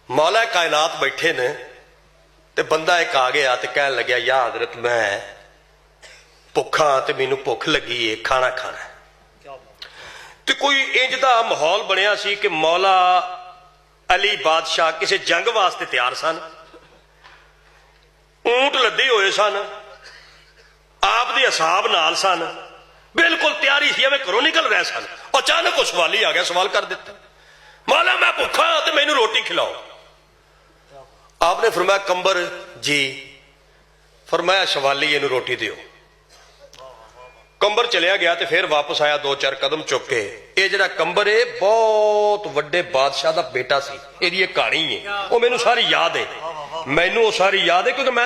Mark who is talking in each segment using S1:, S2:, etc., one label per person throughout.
S1: मौला कायनात बैठे ने ते बंदा एक आ गया ते कह लग्या या हजरत मैं भुखा ते मैनू भुख लगी है, खाना खाना है। ते कोई इंज दा माहौल बनया सी कि मौला अली बादशाह किसी जंग वास्ते तैयार सन, ऊंट लदे हुए सन, आप दे असाब नाल सन, बिल्कुल तैयारी सी, हमें घरों निकल रहे सन। अचानक वो सवाली आ गया, सवाल कर दिता, मौला मैं भुखा ते मैनू रोटी खिलाओ। आपने फरमाया कंबर जी, फरमाया सवाली इनू रोटी दियो। कंबर चलिया गया तो फिर वापस आया, दो चार कदम चुक के, ये जरा कंबर है बहुत वड्डे बादशाह का बेटा सी, ये कहानी है वो मैनू सारी याद है, मैनू वो सारी याद है क्योंकि मैं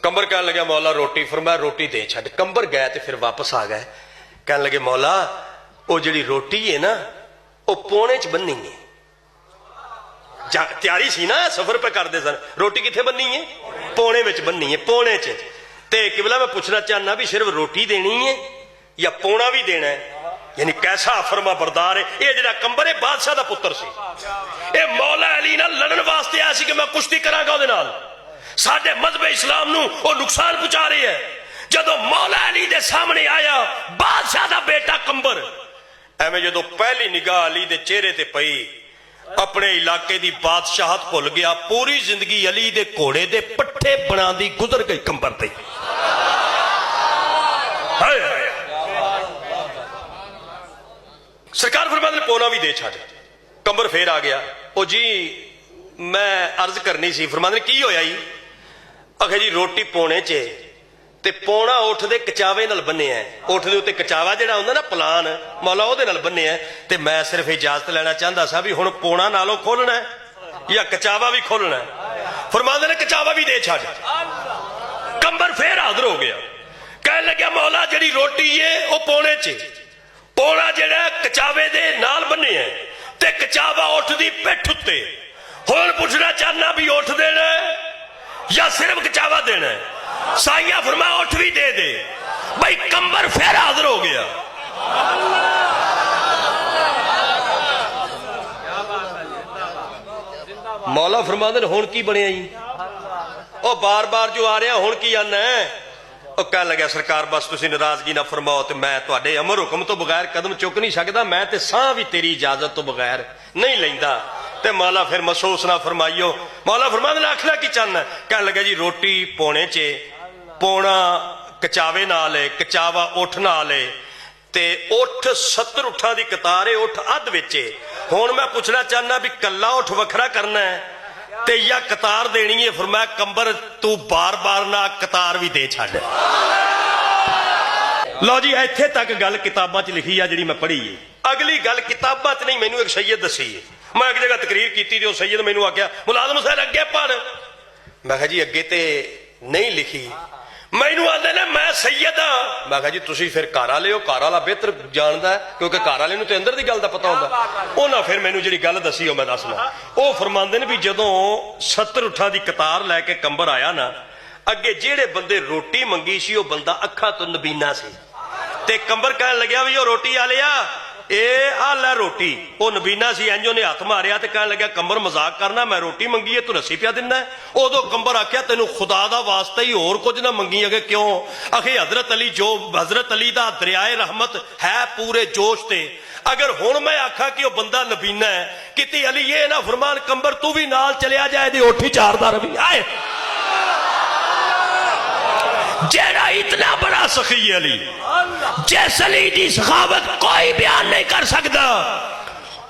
S1: कंबर कह लगे मौला रोटी, फरमाया रोटी दे छड़। कंबर गए तो फिर वापस आ गए, कह लगे मौला वो जी रोटी है ना वो पौने च बन्नी है। तैयारी सी ना, सफर पे करते सन, रोटी किथे बन्नी है? पौने में बन्नी है, पौने च। ते किबला मैं पूछना चाहना भी सिर्फ रोटी देनी है या पौना भी देना है? यानी कैसा फरमा बरदार है ये जरा कंबर है, बादशाह का पुत्र सी, ये मौला अली नाल लड़न वास्ते आया सी कि मैं कुश्ती करांगा उहदे नाल, साडे मजहब इस्लाम नूं वो नुकसान पहुंचा रही है। जदों मौला अली दे सामने आया बादशाह दा बेटा कंबर, एवें जदों पहली निगाह अली दे चेहरे ते पई, अपने इलाके दी बादशाहत भुल गया, पूरी जिंदगी अली दे घोड़े दे पट्ठे बना दी गुजर गई कंबर ते। सरकार फरमाते पौना भी दे छड़। कंबर फिर आ गया, ओ जी मैं अर्ज करनी सी। फरमाते की होया जी? आखे जी रोटी पौने च ते पौना उठ दे कचावे नाल बन्ने है, उठ दे उत्ते कचावा जिहड़ा हुंदा ना पलान, मौला ओहदे नाल बन्ने है। ते मैं सिर्फ इजाजत लेना चाहता सा भी हुण पौना नालों खोलना है या कचावा भी खोलना है? फरमाते ने कचावा भी दे छड़। कंबर फिर हाजिर हो गया, कह लग्या मौला जिहड़ी रोटी है वो पौने च, पौना जिहड़ा कचावे दे नाल बन्ने है ते कचावा उठ दी पिठ उत्ते। हुण पुछना चाहना भी उठ देना या सिर्फ कचावा देना है? साइया फरमाया उठ भी दे दे। भाई कंबर फिर हाजिर हो गया, मौला फरमाते ने हुण की बनिया जी? ओ बार बार जो आ रहा हुण की आना है? ओ कह लग्या सरकार बस तुसीं नाराजगी ना फरमाओ ते मैं तुहाडे अमर हुक्म तो बगैर कदम चुक नहीं सकदा, मैं ते साह भी तेरी इजाजत तो बगैर नहीं लैंदा। ते मौला फिर महसूस ना फरमाइयो। मौला फरमाते ने आखना की चाहना? कह लगे जी रोटी पौने च, पौना कचावे नाल है, कचावा उठ नाल है, ते उठ 70 उठां दी कतार है, उठ अध विच है। हुण मैं पूछना चाहना भी कल्ला उठ वखरा करना है ते या कतार देनी है? फरमाया कंबर तू बार बार ना कतार भी दे छड़। लो जी इत्थे तक गल किताबां च लिखी है जिहड़ी मैं पढ़ी है। अगली गल किताबां च नहीं, मैनू एक सैयद दसी है। मैं एक जगह तकरीर की थी, सैयद मैनू आख्या मुलाजम साहब अगे पढ़। मैं कहा जी अगे ते नहीं लिखी। मैनू आंदे ने मैं सैयद हाँ। मैं कहा जी तुसीं फिर घर वाले हो, घर वाला बेहतर जानता है क्योंकि घर वाले नूं ते अंदर दी गल दा पता हुंदा। उन्हां फिर मैनू जिहड़ी गल दसी मैं दसना। वो फरमांदे ने भी जदों 70 उठां दी कतार लैके कंबर आया ना, अगे जेड़े बंदे रोटी मंगी सी वो बंदा अखां तो नबीना सी, ते कंबर कहन लग्या भी वो रोटी वालिया ए आ लै रोटी। वो नबीना सी, इंज उन्हें हथ मारिया ते कहन लग्या कंबर मजाक करना, मैं रोटी मंगी है तू रस्सी पिया दिंदा है? उदों कंबर आख्या तेनू खुदा दा वास्ता ही होर कुछ ना मंगी। अगे क्यों? आखे हजरत अली जो हजरत अली दा दरियाए रहमत है पूरे जोश ते, अगर हुण मैं आखा कि वह बंदा नबीना है किते अली ये ना फरमान कंबर तू भी नाल चलिया जाए दी ओठी चारदा रवि आए। जेड़ा इतना बड़ा सखी अली, जिस अली दी सखावत कोई बयान नहीं कर सकता,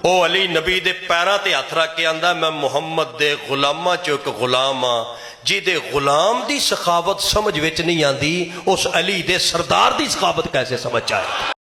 S1: ओ अली नबी दे पैरां ते हथ रख के आंदा मैं मुहम्मद दे गुलामां चों एक गुलाम हां। जिहदे गुलाम दी सखावत समझ विच नहीं आंदी, उस अली दे सरदार दी सखावत कैसे समझ आए?